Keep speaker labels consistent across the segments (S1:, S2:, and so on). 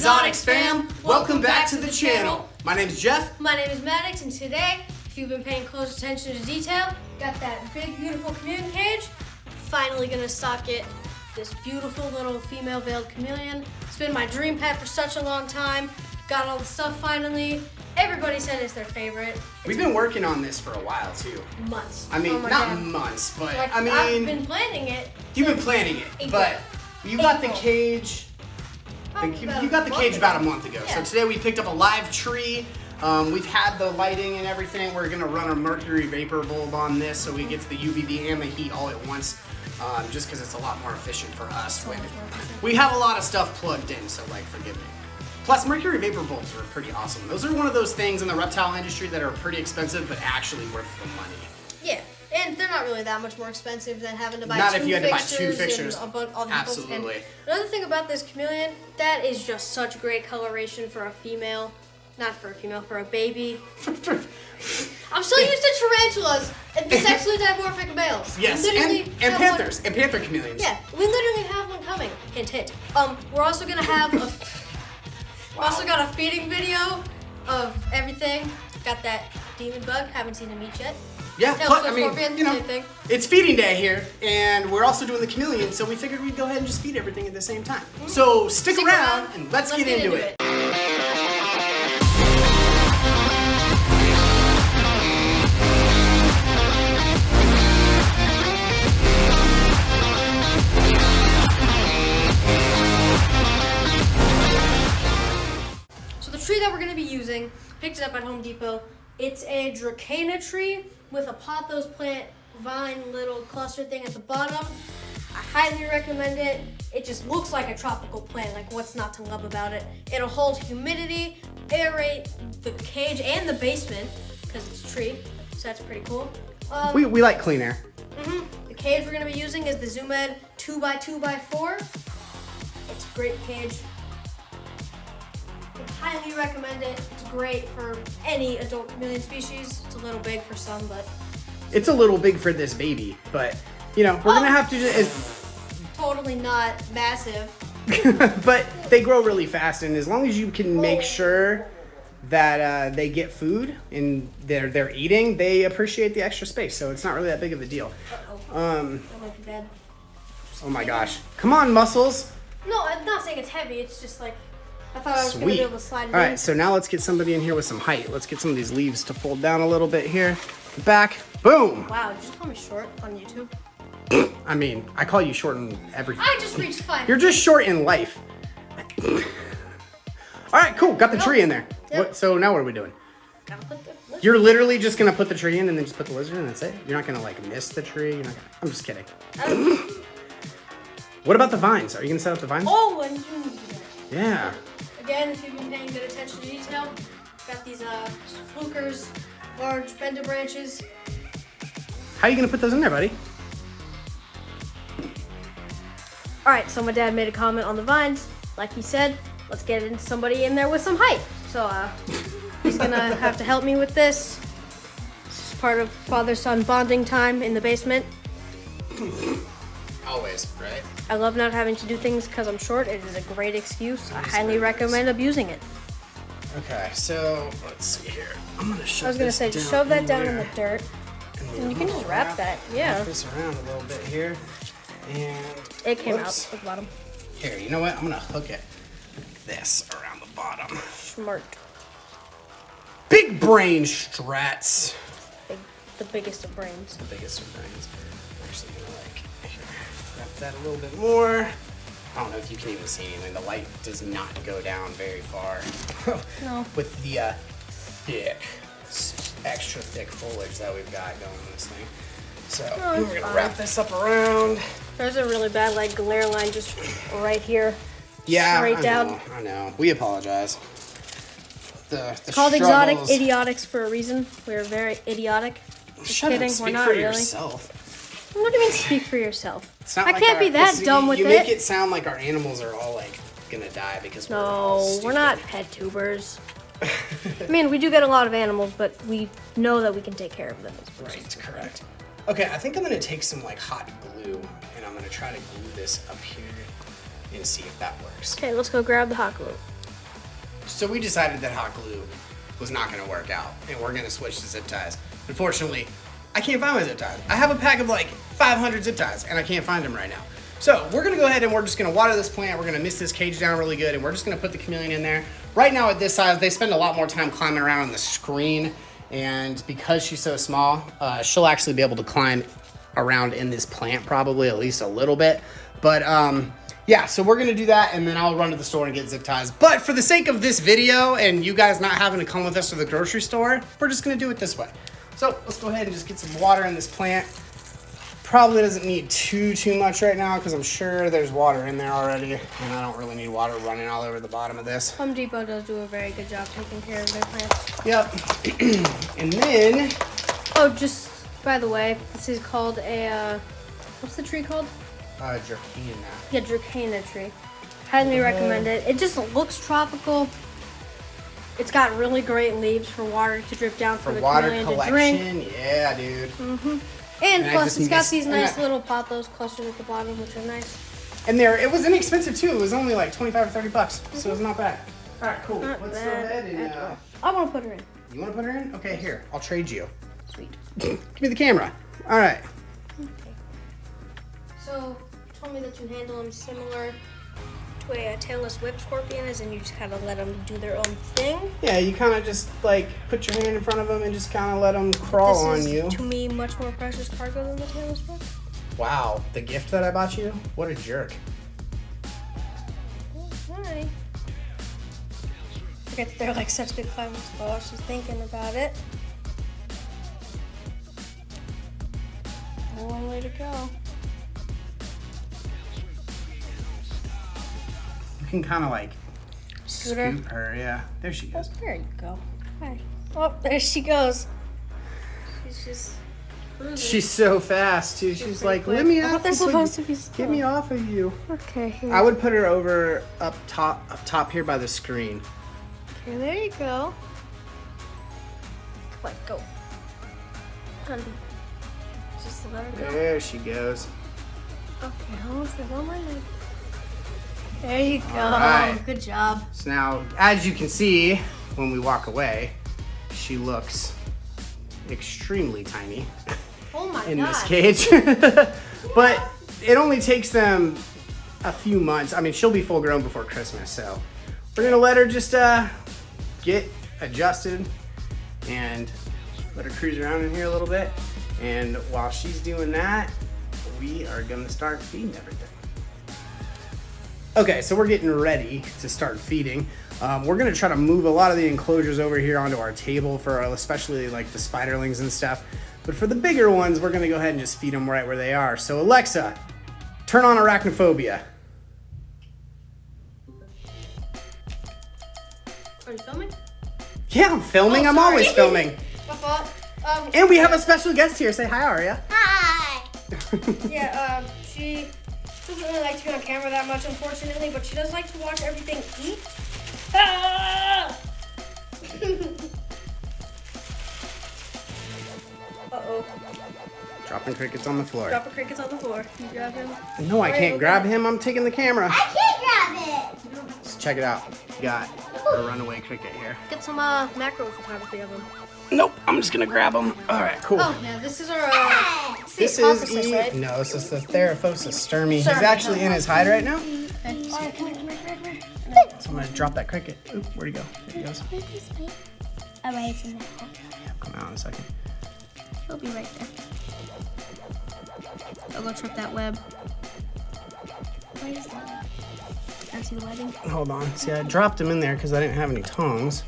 S1: Exotics fam? Welcome back to the channel. My name's Jeff.
S2: My name is Maddox, and today, if you've been paying close attention to detail, got that big, beautiful chameleon cage. Finally gonna stock it. This beautiful little female veiled chameleon. It's been my dream pet for such a long time. Got all the stuff finally. Everybody said it's their favorite.
S1: We've been working on this for a while too.
S2: Months.
S1: I mean,
S2: Oh my
S1: not
S2: God.
S1: months, but
S2: Like,
S1: I mean,
S2: I've been planning it.
S1: You've been planning it,
S2: April.
S1: but you got the
S2: April.
S1: cage. You got the cage about a month ago.
S2: Yeah.
S1: So today we picked up a live tree. We've had the lighting and everything. We're gonna run a mercury vapor bulb on this so we get to the UVB and the heat all at once. Just because it's a lot more efficient for us. We have a lot of stuff plugged in, so like, forgive me. Plus, mercury vapor bulbs are pretty awesome. Those are one of those things in the reptile industry that are pretty expensive, but actually worth the money.
S2: Yeah, and they're not really that much more expensive than having to buy
S1: Not
S2: two
S1: if you had to buy two
S2: fixtures
S1: fixtures.
S2: and all the
S1: Absolutely.
S2: And another thing about this chameleon, that is just such great coloration for a female. Not for a female, for a baby. I'm so used to tarantulas and the sexually dimorphic males.
S1: Yes, and panthers, and panther chameleons.
S2: Yeah, we literally have one coming. Hint, hint. We're also gonna have a. We also got a feeding video of everything. Got that demon bug. Haven't seen him eat yet.
S1: Yeah,
S2: Tailspin
S1: I mean,
S2: scorpion,
S1: you know,
S2: same thing.
S1: it's feeding day here, and we're also doing the chameleon, so we figured we'd go ahead and just feed everything at the same time. So stick around, and let's get into it.
S2: The tree that we're going to be using, picked it up at Home Depot. It's a Dracana tree with a pothos plant vine little cluster thing at the bottom. I highly recommend it. It just looks like a tropical plant, like what's not to love about it. It'll hold humidity, aerate the cage and the basement, because it's a tree, so that's pretty cool.
S1: We like clean air.
S2: The cage we're going to be using is the Zoomed 2x2x4. It's a great cage. Highly recommend it. It's great for any adult chameleon species. It's a little big for some, but
S1: It's a little big for this baby, but you know, we're gonna have to just.
S2: totally not massive.
S1: But they grow really fast, and as long as you can make sure that they get food and they're eating, they appreciate the extra space. So it's not really that big of a deal.
S2: That might be bad.
S1: Oh my gosh! Come on, muscles.
S2: No, I'm not saying it's heavy. It's just like I thought I was gonna be
S1: Sweet.
S2: able to slide it
S1: All
S2: in.
S1: right, so now let's get somebody in here with some height. Let's get some of these leaves to fold down a little bit here. Back, boom.
S2: Wow, did you call me short on YouTube?
S1: I mean, I call you short in everything.
S2: I just reached 5.
S1: You're just short in life. All right, cool. Got the tree in there.
S2: Yep.
S1: So now what are we doing?
S2: Gotta put the list.
S1: You're literally just gonna put the tree in and then just put the lizard in. That's it. You're not gonna like miss the tree. You're not gonna. I'm just kidding. What about the vines? Are you gonna set up the vines?
S2: Oh, and you need to do that.
S1: Yeah.
S2: Again, if you've been paying good attention to detail, got these flukers, large bender branches.
S1: How are you gonna put those in there, buddy?
S2: All right, so my dad made a comment on the vines. Like he said, let's get into somebody in there with some height. So he's gonna have to help me with this. This is part of father-son bonding time in the basement.
S1: Always, right?
S2: I love not having to do things because I'm short. It is a great excuse. I highly recommend abusing it.
S1: Okay, so let's see here. I'm gonna shove.
S2: I was gonna
S1: this
S2: say,
S1: down
S2: shove that down in
S1: there.
S2: the dirt.
S1: then
S2: And you can
S1: I'm
S2: just
S1: gonna
S2: wrap that, yeah.
S1: Wrap this around a little bit here, and
S2: It came
S1: whoops.
S2: out at the bottom.
S1: Here, you know what? I'm gonna hook it like this around the bottom.
S2: Smart.
S1: Big brain strats.
S2: The biggest of brains.
S1: The biggest of brains. I'm actually gonna here, wrap that a little bit more. I don't know if you can even see anything. The light does not go down very far.
S2: No.
S1: With the thick, extra thick foliage that we've got going on this thing. So
S2: No,
S1: we're gonna wrap this up around.
S2: There's a really bad glare line just right here.
S1: Yeah,
S2: Straight
S1: I
S2: down.
S1: know, I know. We apologize.
S2: It's called Exotic Idiotics for a reason. We're very idiotic. Just
S1: Shut
S2: kidding,
S1: up, speak
S2: we're not
S1: for
S2: really.
S1: yourself.
S2: What do you mean speak for yourself?
S1: It's not
S2: I
S1: like
S2: can't be that dumb with
S1: you
S2: it.
S1: make it sound like our animals are all like gonna die because we're all
S2: No,
S1: stupid.
S2: we're not pet tubers. I mean, we do get a lot of animals, but we know that we can take care of them.
S1: Right, correct. Okay, I think I'm gonna take some like hot glue and I'm gonna try to glue this up here and see if that works.
S2: Okay, let's go grab the hot glue.
S1: So we decided that hot glue was not going to work out, and we're going to switch to zip ties. Unfortunately, I can't find my zip ties. I have a pack of like 500 zip ties, and I can't find them right now. So we're going to go ahead and we're just going to water this plant. We're going to mist this cage down really good, and we're just going to put the chameleon in there. Right now at this size, they spend a lot more time climbing around on the screen, and because she's so small, she'll actually be able to climb around in this plant probably at least a little bit. But yeah, so we're gonna do that, and then I'll run to the store and get zip ties. But for the sake of this video and you guys not having to come with us to the grocery store, we're just gonna do it this way. So let's go ahead and just get some water in this plant. Probably doesn't need too much right now because I'm sure there's water in there already, and I don't really need water running all over the bottom of this.
S2: Home Depot does do a very good job taking care of their plants.
S1: Yep. And then,
S2: oh, just by the way, this is called a what's the tree called?
S1: Dracena.
S2: Yeah, Dracena tree. Highly recommend it. It just looks tropical. It's got really great leaves for water to drip down for the
S1: water
S2: chameleon
S1: collection.
S2: to drink.
S1: Yeah, dude.
S2: And plus, it's got these nice little pothos clusters at the bottom, which are nice.
S1: And it was inexpensive too. It was only like 25 or 30 bucks, so it's not bad. All right, cool. Let's go ahead and.
S2: I want to put her in.
S1: You want to put her in? Okay, here. I'll trade you.
S2: Sweet.
S1: Give me the camera. All right.
S2: Okay. So, you told me that you handle them similar to a tailless whip scorpion, as in you just kind of let them do their own thing.
S1: Yeah, you kind of just like put your hand in front of them and just kind of let them crawl on you.
S2: This is, to me, much more precious cargo than the tailless whip.
S1: Wow, the gift that I bought you? What a jerk.
S2: Alright. Forget that they're like such good climbers, but I was just thinking about it. A long way to go.
S1: You can kind of like
S2: Scoot
S1: her. Yeah, there she goes.
S2: There you go. Hi. Oh, there she goes. She's just cruising.
S1: She's so fast too. She's like,
S2: quick.
S1: let me
S2: I thought
S1: off.
S2: they're supposed to be slow.
S1: Get me off of you.
S2: Okay, here.
S1: I would put her over up top here by the screen.
S2: Okay, there you go. Come on, go. Just let her go.
S1: There she goes.
S2: Okay, almost there. One more leg. There you go.
S1: All right.
S2: Good job.
S1: So now, as you can see, when we walk away, she looks extremely tiny
S2: Oh my
S1: in
S2: god.
S1: this cage. But it only takes them a few months. I mean, she'll be full grown before Christmas, so we're gonna let her just get adjusted and let her cruise around in here a little bit. And while she's doing that, we are gonna start feeding everything. Okay, so we're getting ready to start feeding. We're gonna try to move a lot of the enclosures over here onto our table for especially like the spiderlings and stuff. But for the bigger ones, we're gonna go ahead and just feed them right where they are. So Alexa, turn on arachnophobia.
S2: Are you filming?
S1: Yeah, I'm filming. I'm always filming.
S2: My fault.
S1: And we have a special guest here. Say hi, Aria.
S2: Hi. Yeah, she doesn't really like to be on camera that much, unfortunately, but she does like to watch everything eat. Ah! Uh-oh.
S1: Dropping crickets on the floor.
S2: Dropping crickets on the floor. Can you grab him?
S1: No, I can't grab him. I'm taking the camera.
S3: I can't grab it.
S1: Let's check it out. We got a runaway cricket here.
S2: Get some macro photography of him.
S1: Nope, I'm just gonna grab him. All right, cool.
S2: Oh, yeah, this is our
S1: This is
S2: right?
S1: No, this is the Theraphosis sturmy. He's
S2: Sturmy.
S1: actually in his hide right now.
S2: Okay. All right, come here.
S1: So I'm gonna drop that cricket. Oop, where'd he go? There he goes.
S3: Oh, wait, it's in there.
S1: Yeah, come out in a second.
S2: He'll be right there. I'll go trip that web.
S3: Where is that?
S2: Can't see the webbing.
S1: Hold on. See, I dropped him in there because I didn't have any tongs.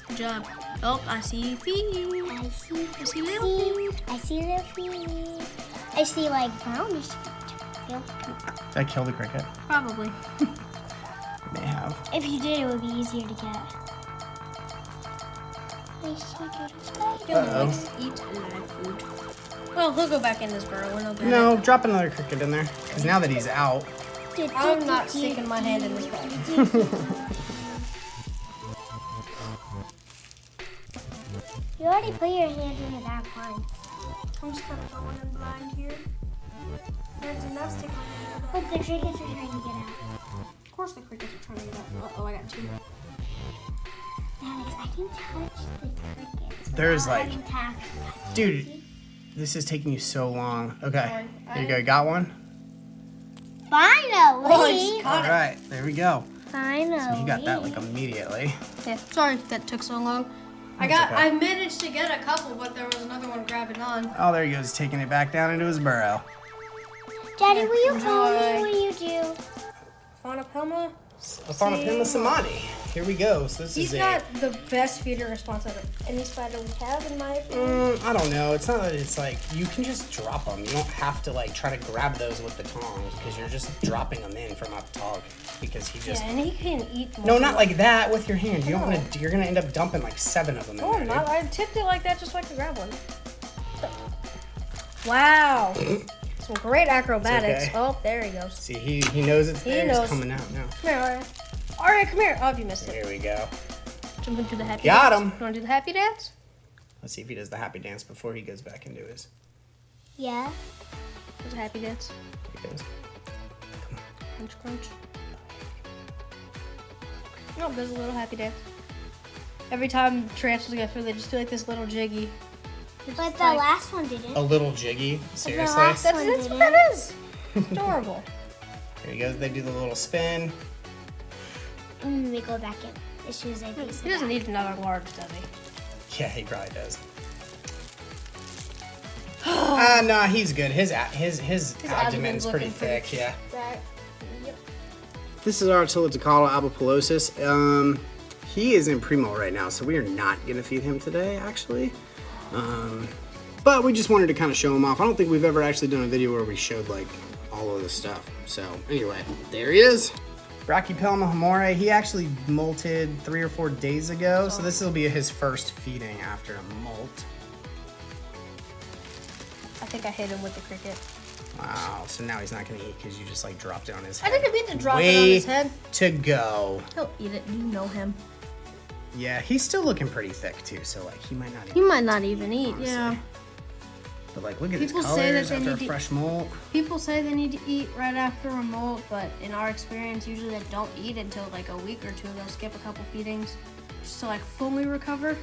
S2: Good job. Oh, I see feet.
S3: I see
S2: little feet.
S3: I see little feet. I see like brownish feet. Yep.
S1: Did I kill the cricket?
S2: Probably.
S1: May have.
S3: If you did, it would be easier to get. I see little spider.
S2: He only likes to eat live food. Well, he'll go back in his burrow.
S1: No, drop another cricket in there. Because now that he's out.
S2: I'm not sticking my hand in his bag.
S3: You already put your hand in the back one.
S2: I'm just kind of going in blind here. There's enough sticking my hand in the bag.
S3: Look, the crickets are trying to get out.
S2: Of course the crickets are trying to get out. Uh-oh, I got 2.
S3: Alex, I can touch the crickets.
S1: There's
S3: without
S1: like,
S3: having to touch.
S1: dude, this is taking you so long. Okay,
S2: Sorry,
S1: there you go. Got one?
S3: Finally.
S2: Oh, I just
S1: All
S2: caught it.
S1: right, there we go.
S3: Finally.
S1: So you got that like immediately.
S2: Yeah, sorry that took so long.
S1: Okay.
S2: I managed to get a couple, but there was another one grabbing on.
S1: Oh, there he goes, taking it back down into his burrow.
S3: Daddy, will you
S2: Enjoy.
S3: call me when you do?
S2: Fauna
S1: Aphonopima samani. Here we go. So this
S2: He's
S1: is
S2: got the best feeder response out of any spider we have, in my opinion.
S1: I don't know. It's not that it's like you can just drop them. You don't have to like try to grab those with the tongs because you're just dropping them in from up top because he just.
S2: Yeah, and he can eat more.
S1: No, not like that with your hand. You don't want to. You're gonna end up dumping like 7 of them in
S2: Oh,
S1: there.
S2: I'm not. I tipped it like that just so I could grab one. Wow. Some great acrobatics.
S1: okay.
S2: Oh, there he goes.
S1: See, he knows it's there.
S2: knows.
S1: It's coming out now.
S2: Come here, Aria. Aria, come here. Oh, you missed it.
S1: Here we go.
S2: Jump into the happy
S1: Got
S2: dance.
S1: him.
S2: You want to do the happy dance?
S1: Let's see if he does the happy dance before he goes back into his.
S3: Yeah.
S2: There's a happy dance.
S1: He goes.
S2: Crunch, crunch. No, there's a little happy dance. Every time tarantulas get food, they just do like this little jiggy. It's
S3: But the
S2: like-
S3: last one didn't.
S1: A little jiggy. Seriously.
S3: last-
S2: That's
S3: one
S2: what
S3: didn't.
S2: that is. It's adorable.
S1: Here he goes. They do the little spin.
S3: Let me go back in as soon as I face
S2: He doesn't need another large, does he?
S1: Yeah, he probably does. Nah, he's good. His abdomen's
S2: abdomen's
S1: pretty
S2: looking
S1: thick.
S2: pretty-
S1: Yeah.
S2: Right. Yep.
S1: This is our Attila tocado abapolosis. He is in primo right now, so we are not gonna feed him today, actually. But we just wanted to kind of show him off. I don't think we've ever actually done a video where we showed like all of the stuff. So anyway, there he is. Brachypelma hamore. He actually molted 3 or 4 days ago, so this will be his first feeding after a molt.
S2: I think I hit him with the cricket.
S1: Wow, so now he's not gonna eat because you just like dropped it on his
S2: I
S1: head.
S2: didn't mean to drop it on
S1: Way
S2: his head.
S1: to go.
S2: He'll eat it. You know him.
S1: Yeah, he's still looking pretty thick too, so like he might not
S2: He
S1: even.
S2: might not even eat.
S1: honestly.
S2: Yeah.
S1: But like, look at
S2: People
S1: his
S2: say that
S1: colors
S2: they
S1: after a
S2: need to-
S1: fresh molt.
S2: People say they need to eat right after a molt, but in our experience, usually they don't eat until like a week or 2. They'll skip a couple feedings just to like fully recover.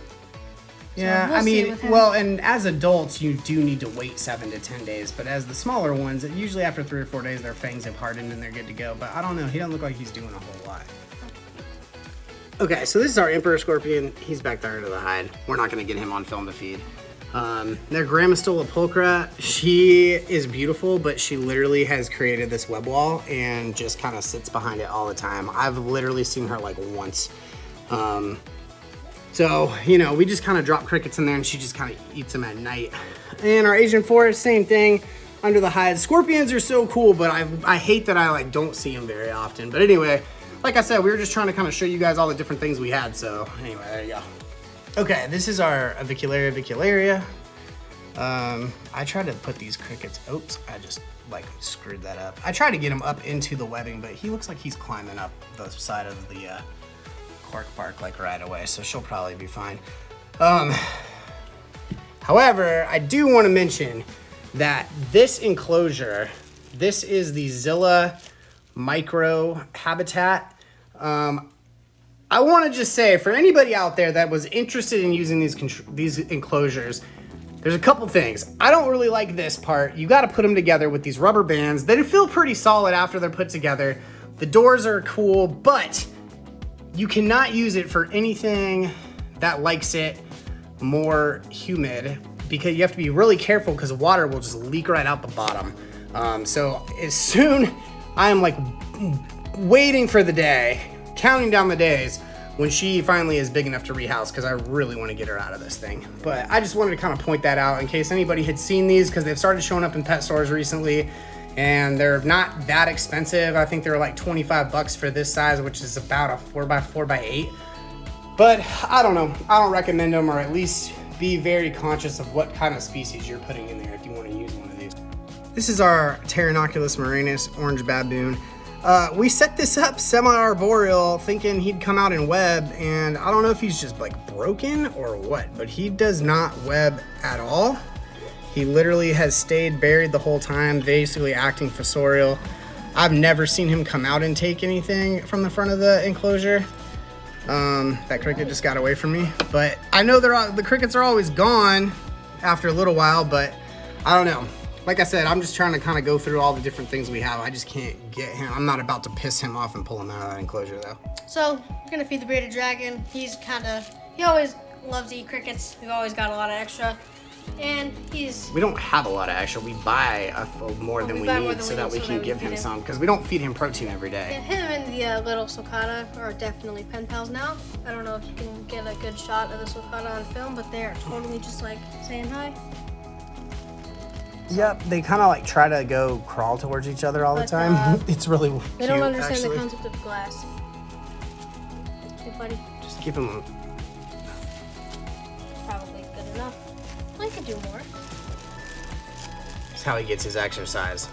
S1: Yeah,
S2: we'll
S1: I
S2: see
S1: mean,
S2: with him.
S1: well, and as adults, you do need to wait 7 to 10 days. But as the smaller ones, usually after 3 or 4 days, their fangs have hardened and they're good to go. But I don't know, he doesn't look like he's doing a whole lot. Okay, so this is our emperor scorpion. He's back there under the hide. We're not gonna get him on film to feed. Their Grammastola pulchra, she is beautiful, but she literally has created this web wall and just kind of sits behind it all the time. I've literally seen her like once. So, you know, we just kind of drop crickets in there and she just kind of eats them at night. And our Asian forest, same thing, under the hide. Scorpions are so cool, but I hate that I like don't see them very often. But anyway, like I said, we were just trying to kind of show you guys all the different things we had. So anyway, there you go. Okay, this is our avicularia. I tried to put these crickets, oops, I just like screwed that up. I tried to get him up into the webbing, but he looks like he's climbing up the side of the cork bark like right away, so she'll probably be fine. However, I do want to mention that this enclosure, this is the Zilla micro habitat. I want to just say, for anybody out there that was interested in using these enclosures, there's a couple things. I don't really like this part. You got to put them together with these rubber bands. They feel pretty solid after they're put together. The doors are cool, but you cannot use it for anything that likes it more humid, because you have to be really careful because water will just leak right out the bottom. So as soon, I am like waiting for the day, counting down the days when she finally is big enough to rehouse, because I really want to get her out of this thing. But I just wanted to kind of point that out in case anybody had seen these, because they've started showing up in pet stores recently and they're not that expensive. I think they're like 25 bucks for this size, which is about a 4x4x8. But I don't know, I don't recommend them, or at least be very conscious of what kind of species you're putting in there if you want to use one of these. This is our Pteronoculus murinus orange baboon. We set this up semi-arboreal thinking he'd come out and web, and I don't know if he's just like broken or what, but he does not web at all. He literally has stayed buried the whole time, basically acting fossorial. I've never seen him come out and take anything from the front of the enclosure. That cricket just got away from me. But I know the crickets are always gone after a little while, but I don't know. Like I said, I'm just trying to kind of go through all the different things we have. I just can't get him. I'm not about to piss him off and pull him out of that enclosure though.
S2: So we're gonna feed the bearded dragon. He always loves to eat crickets. We've always got a lot of extra. And
S1: we don't have a lot of extra. We buy more than we need so that we can give him some, because we don't feed him protein every day.
S2: Yeah, him and the little sulcata are definitely pen pals now. I don't know if you can get a good shot of the sulcata on film, but they're totally just like saying hi.
S1: Yep, they kind of like try to go crawl towards each other all the time. It's really cute,
S2: They don't understand
S1: actually.
S2: the concept of glass. Hey, buddy.
S1: Just give him
S2: Probably good enough. I could do more.
S1: That's how he gets his exercise.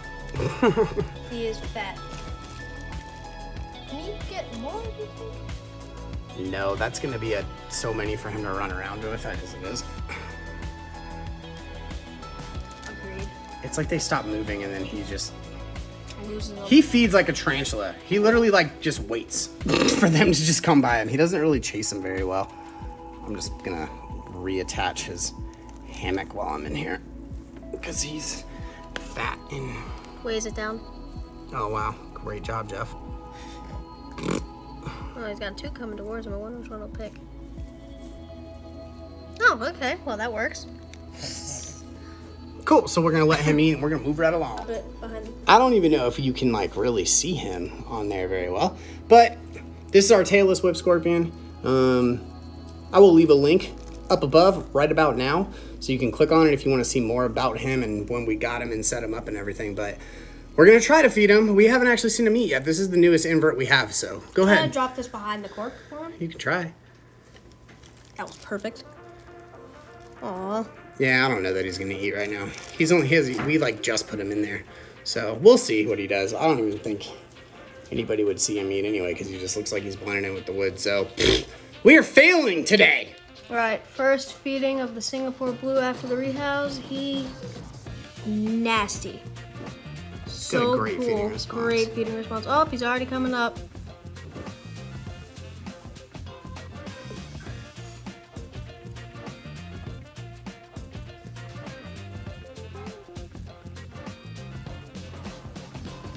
S2: He is fat. Can you get more, do you think?
S1: No, that's gonna be so many for him to run around with as it is.
S2: Agreed.
S1: It's like they stop moving and then he just...
S2: Losing
S1: He feeds like a tarantula. He literally like just waits for them to just come by him. He doesn't really chase them very well. I'm just gonna reattach his hammock while I'm in here because he's fat and...
S2: Weighs it down.
S1: Oh wow, great job, Jeff.
S2: Oh, he's got two coming towards him. I wonder which one he'll pick. Oh, okay. Well, that works.
S1: Cool, so we're gonna let him eat and we're gonna move right along.
S2: Put it behind him.
S1: I don't even know if you can like really see him on there very well, but this is our tailless whip scorpion. I will leave a link up above right about now, so you can click on it if you want to see more about him and when we got him and set him up and everything. But we're gonna try to feed him. We haven't actually seen him eat yet. This is the newest invert we have, so go
S2: Can I
S1: ahead.
S2: drop this behind the cork for him?
S1: You can try.
S2: That was perfect. Aw.
S1: Yeah, I don't know that he's gonna eat right now. We like just put him in there, so we'll see what he does. I don't even think anybody would see him eat anyway because he just looks like he's blending in with the wood. So we are failing today.
S2: Right, first feeding of the Singapore Blue after the rehouse. He nasty. So
S1: great
S2: cool.
S1: feeding response.
S2: Great feeding response. Oh, he's already coming up.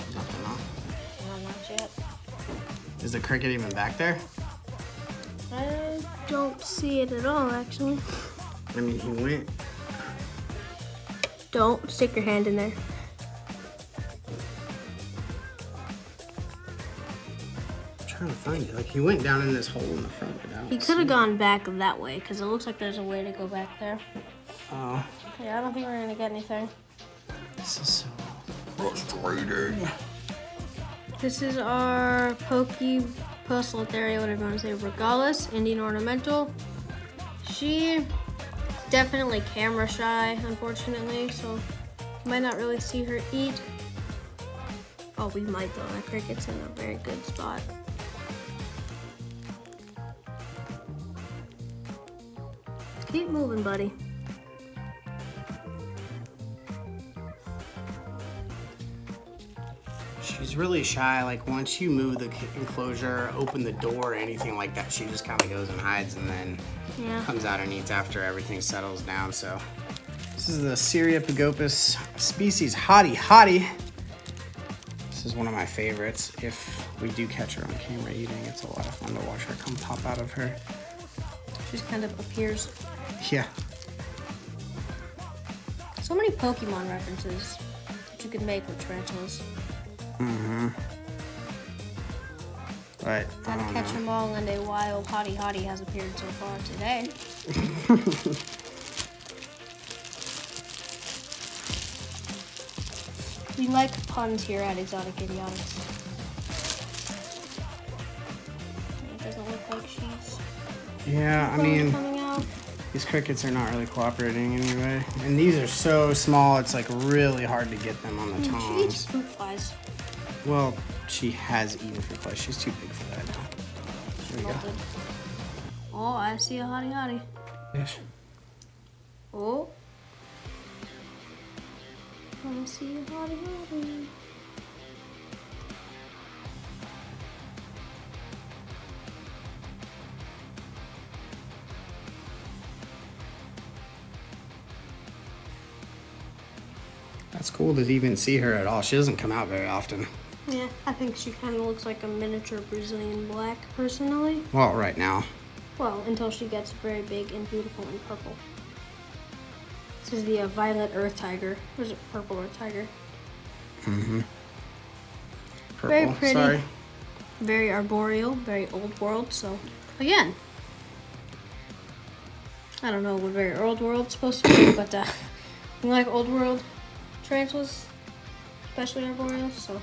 S2: No, not yet.
S1: Is the cricket even back there?
S2: I don't see it at all, actually.
S1: I mean, he went.
S2: Don't stick your hand in there.
S1: I'm trying to find it. Like, he went down in this hole in the front. But I don't
S2: He could
S1: see
S2: have
S1: it.
S2: gone back that way, because it looks like there's a way to go back there.
S1: Oh,
S2: Yeah, I don't think we're going to get anything.
S1: this is so frustrating.
S2: This is our Pokey Postularia, whatever you want to say, Regalis, Indian ornamental. She definitely camera shy, unfortunately, so you might not really see her eat. Oh, we might though. That cricket's in a very good spot. Keep moving, buddy.
S1: She's really shy. Like, once you move the enclosure, open the door, or anything like that, she just kind of goes and hides and then
S2: Yeah.
S1: comes out and eats after everything settles down. So this is the Cereopagopus species Hottie. This is one of my favorites. If we do catch her on camera eating, it's a lot of fun to watch her come pop out of her.
S2: She just kind of appears.
S1: Yeah.
S2: So many Pokemon references that you could make with tarantulas.
S1: But I
S2: Gotta
S1: don't
S2: catch
S1: know.
S2: them all, and a wild Hottie has appeared so far today. We like puns here at Exotic Idiotics. It doesn't look like she's
S1: Yeah, I mean,
S2: coming out.
S1: these crickets are not really cooperating anyway. And these are so small, it's like really hard to get them on the
S2: She eats
S1: tongs.
S2: fruit flies.
S1: Well, she has eaten fruit flies. She's too big for that now. There we go.
S2: Melted. Oh, I see a Hottie.
S1: Yes.
S2: Oh. I see a Hottie.
S1: That's cool to even see her at all. She doesn't come out very often.
S2: Yeah, I think she kind of looks like a miniature Brazilian black, personally.
S1: Well, right now.
S2: Well, until she gets very big and beautiful and purple. This is the violet earth tiger. Or is it purple earth tiger?
S1: Mm-hmm. Purple.
S2: Very pretty.
S1: Sorry.
S2: Very arboreal, very old world. So, again, I don't know what very old world's supposed to be, but you like old world tarantulas, especially arboreal, so.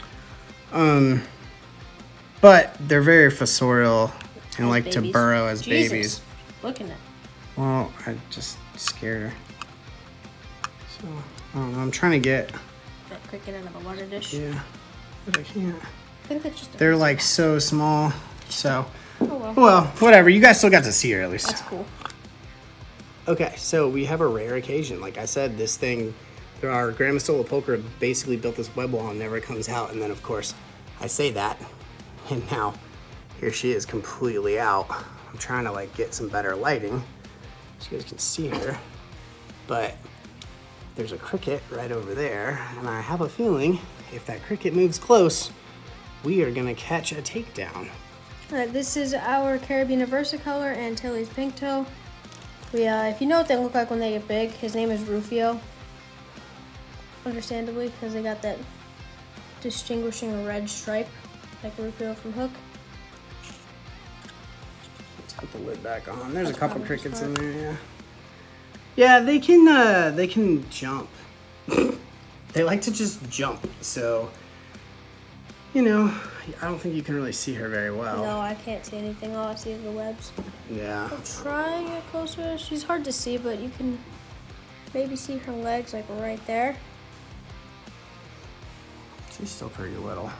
S1: But they're very fossorial and
S2: As
S1: like
S2: babies.
S1: to burrow as
S2: Jesus.
S1: babies.
S2: Look at it.
S1: Well, I just scared her. So, I don't know. I'm trying to get.
S2: That cricket out of a water dish.
S1: Yeah, but I can't.
S2: I think that's just.
S1: They're like so small. So,
S2: Oh well.
S1: well, whatever. You guys still got to see her at least.
S2: That's cool.
S1: Okay, so we have a rare occasion. Like I said, this thing, our Gramistola pulcher basically built this web wall and never comes out. And then, of course, I say that, and now here she is completely out. I'm trying to like get some better lighting so you guys can see her. But there's a cricket right over there, and I have a feeling if that cricket moves close, we are gonna catch a takedown.
S2: Alright, this is our Caribbean versicolor and Tilly's pink toe. We, if you know what they look like when they get big, his name is Rufio. Understandably, because they got that distinguishing red stripe, like Rufio from Hook.
S1: Let's put the lid back on. There's
S2: That's
S1: a couple
S2: probably
S1: crickets
S2: smart.
S1: in there, yeah. Yeah, they can jump. They like to just jump, so, you know, I don't think you can really see her very well.
S2: No, I can't see anything. All I see is the webs.
S1: Yeah.
S2: I'll try and get closer. She's hard to see, but you can maybe see her legs like right there.
S1: She's still pretty little.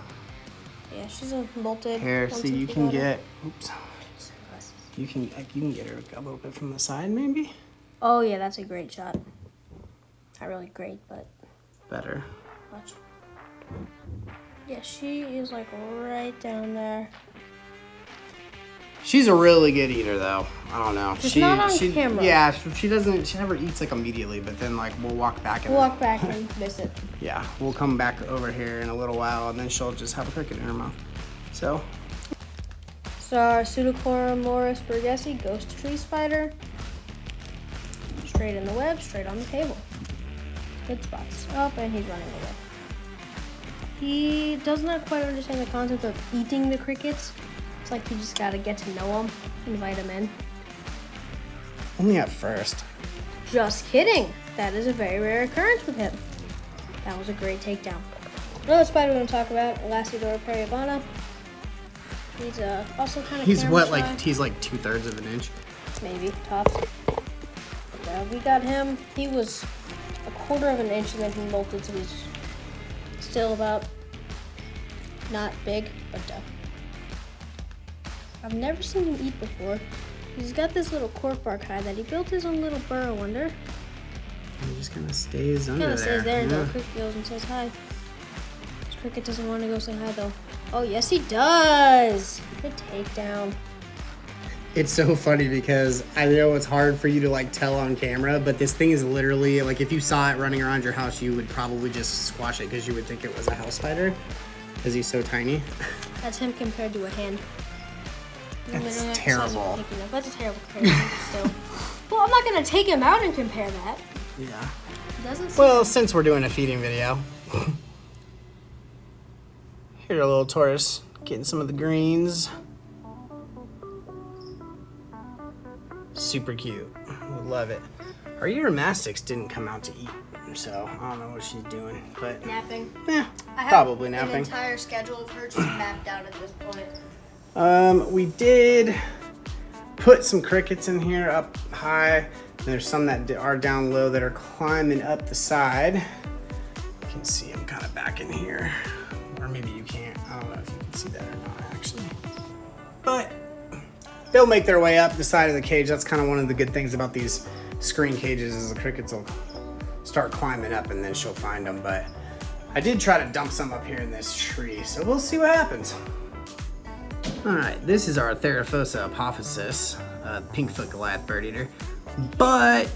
S2: Yeah, she's a molted.
S1: Here,
S2: once
S1: so
S2: if
S1: you can
S2: got her.
S1: get, oops. You can get her a little bit from the side, maybe?
S2: Oh yeah, that's a great shot. Not really great, but
S1: Better.
S2: watch. Yeah, she is like right down there.
S1: She's a really good eater, though. I don't know.
S2: Just not on camera.
S1: Yeah, she never eats like immediately, but then like we'll walk back and
S2: We'll walk back and miss it.
S1: yeah, we'll come back over here in a little while, and then she'll just have a cricket in her mouth. So,
S2: Our Pseudochlorum morris burgessi ghost tree spider. Straight in the web, straight on the table. Good spots. Oh, and he's running away. He does not quite understand the concept of eating the crickets. It's like you just gotta get to know them, invite them in.
S1: only at first.
S2: Just kidding. That is a very rare occurrence with him. That was a great takedown. Another spider we're gonna talk about, Lui Door Parabona. He's also kind of
S1: He's
S2: camera
S1: what,
S2: shy.
S1: like he's like 2/3 of an inch.
S2: Maybe tops. We got him. He was a quarter of an inch and then he molted, so he's still about not big, but I've never seen him eat before. He's got this little cork bark hide that he built his own little burrow under.
S1: He just kind of stays under
S2: Kind of stays there until
S1: Yeah.
S2: the cricket goes and says hi. This cricket doesn't want to go say hi though. Oh yes he does. Good takedown.
S1: It's so funny because I know it's hard for you to like tell on camera, but this thing is literally like if you saw it running around your house, you would probably just squash it because you would think it was a house spider because he's so tiny.
S2: That's him compared to a hen.
S1: That's
S2: Literally, like,
S1: terrible.
S2: size of a picking up. That's a terrible comparison still. Well, I'm not gonna take him out and compare that.
S1: Yeah.
S2: It doesn't seem
S1: Well, since we're doing a feeding video, here a little Taurus getting some of the greens. Super cute. We love it. Our Uromastics didn't come out to eat, so I don't know what she's doing, but
S2: napping.
S1: yeah,
S2: I have
S1: probably
S2: an
S1: napping.
S2: entire schedule of her just mapped out at this point.
S1: We did put some crickets in here up high. And there's some that are down low that are climbing up the side. You can see them kind of back in here. Or maybe you can't. I don't know if you can see that or not, actually. But they'll make their way up the side of the cage. That's kind of one of the good things about these screen cages is the crickets will start climbing up and then she'll find them. But I did try to dump some up here in this tree, so we'll see what happens. All right, this is our Theraphosa apophysis, pinkfoot Goliath bird eater. But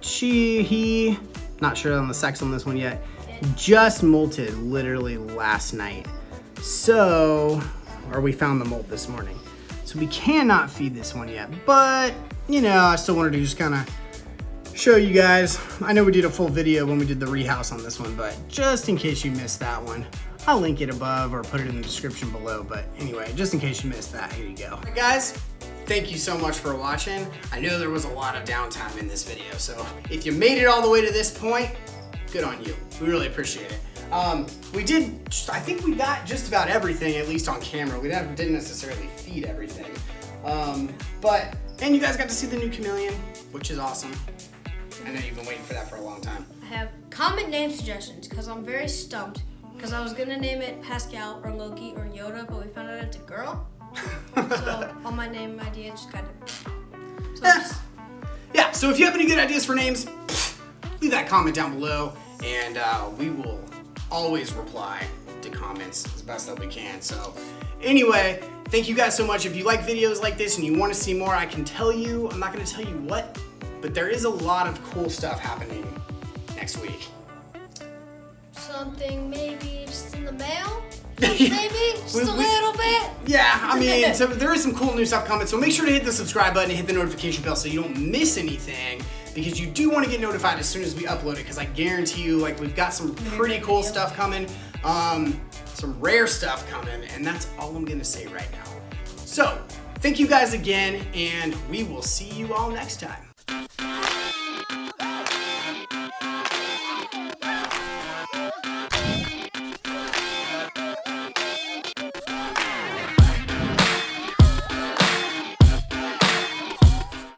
S1: he Not sure on the sex on this one yet. Just molted literally last night. So, or we found the molt this morning. So we cannot feed this one yet, but you know, I still wanted to just kind of show you guys. I know we did a full video when we did the rehouse on this one, but just in case you missed that one, I'll link it above or put it in the description below. But anyway, just in case you missed that, here you go. All right, guys, thank you so much for watching. I know there was a lot of downtime in this video, so if you made it all the way to this point, good on you. We really appreciate it. I think we got just about everything, at least on camera. We didn't necessarily feed everything. And you guys got to see the new chameleon, which is awesome. I know you've been waiting for that for a long time.
S2: I have comment name suggestions because I'm very stumped. Because I was gonna name it Pascal or Loki or Yoda, but we found out it's a girl. So all my name ideas just kind of.
S1: Yeah. So if you have any good ideas for names, leave that comment down below, and we will always reply to comments as best that we can. So anyway, thank you guys so much. If you like videos like this and you want to see more, I can tell you. I'm not going to tell you what, but there is a lot of cool stuff happening next week.
S2: Something maybe just in the mail? Maybe? Just a little bit?
S1: Yeah, I mean, so there is some cool new stuff coming, so make sure to hit the subscribe button and hit the notification bell so you don't miss anything, because you do want to get notified as soon as we upload it, because I guarantee you, like, we've got some pretty cool stuff coming, some rare stuff coming, and that's all I'm going to say right now. So, thank you guys again, and we will see you all next time.